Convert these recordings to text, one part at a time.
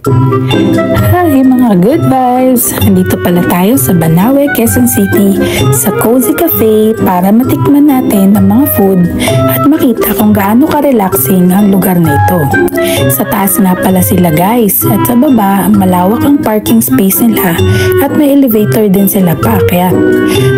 Hi mga good vibes! Andito pala tayo sa Banawe, Quezon City sa Cozy Cafe para matikman natin ang mga food at makita kung gaano ka-relaxing ang lugar na ito. Sa taas nga pala sila guys at sa baba malawak ang parking space nila at may elevator din sila pa kaya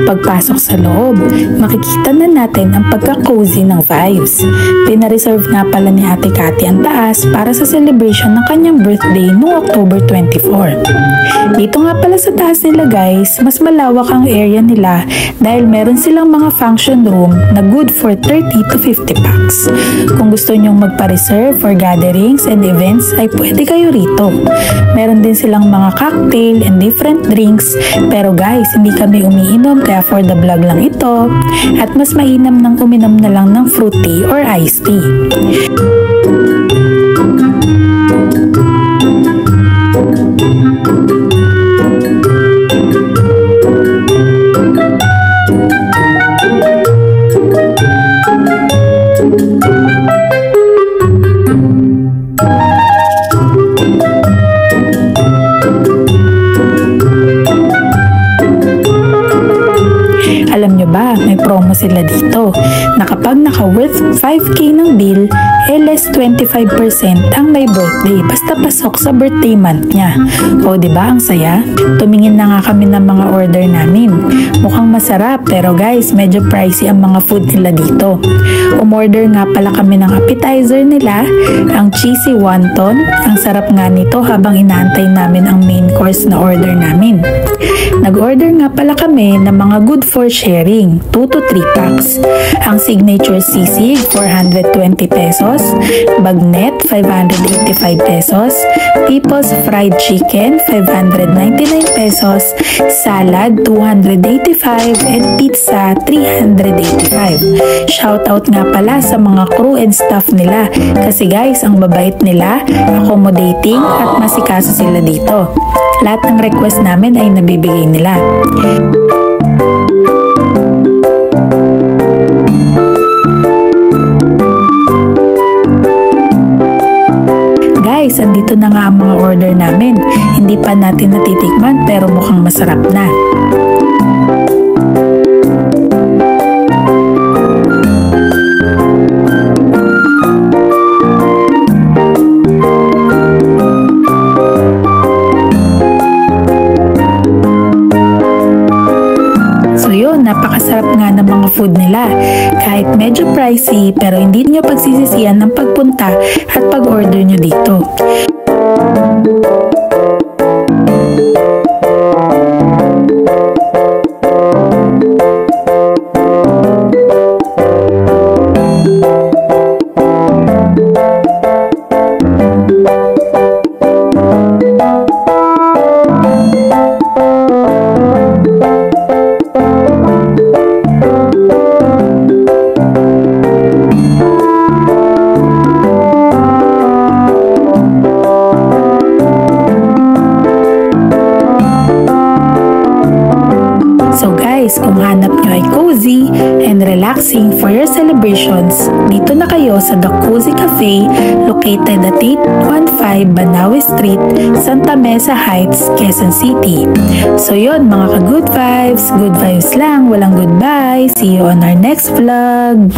pagpasok sa loob makikita na natin ang pagka-cozy ng vibes. Pina-reserve nga pala ni Ate Cathy ang taas para sa celebration ng kanyang birthday noong October 24. Dito nga pala sa taas nila guys, mas malawak ang area nila dahil meron silang mga function room na good for 30 to 50 packs. Kung gusto nyong magpa-reserve for gatherings and events ay pwede kayo rito. Meron din silang mga cocktail and different drinks pero guys, hindi kami umiinom kaya for the vlog lang ito at mas mainam nang uminom na lang ng fruit tea or iced tea. Alam nyo ba, may promo sila dito na kapag naka-worth 5k ng bill, less 25% ang may birthday basta pasok sa birthday month niya. O diba ang saya? Tumingin na nga kami ng mga order namin. Mukhang masarap pero guys, medyo pricey ang mga food nila dito. Umorder nga pala kami ng appetizer nila, ang cheesy wonton. Ang sarap nga nito habang inaantay namin ang main course na order namin. Nag-order nga pala kami ng mga good for sharing, 2 to 3 packs. Ang signature sisig, 420 pesos. Bagnet, 585 pesos. People's fried chicken, 599 pesos. Salad, 285 and pizza, 385. Shoutout nga pala sa mga crew and staff nila kasi guys, ang babait nila, accommodating at masikaso sila dito. Lahat ng request namin ay nabibigay nila. Guys, andito na nga ang mga order namin. Hindi pa natin natitikman pero mukhang masarap na. Napakasarap nga ng mga food nila. Kahit medyo pricey pero hindi nyo pagsisisihan ng pagpunta at pag-order nyo dito. So guys, kung hanap nyo ay cozy and relaxing for your celebrations, dito na kayo sa The Cozy Cafe located at 815 Banawe Street, Santa Mesa Heights, Quezon City. So yun mga ka-good vibes lang, walang goodbye. See you on our next vlog.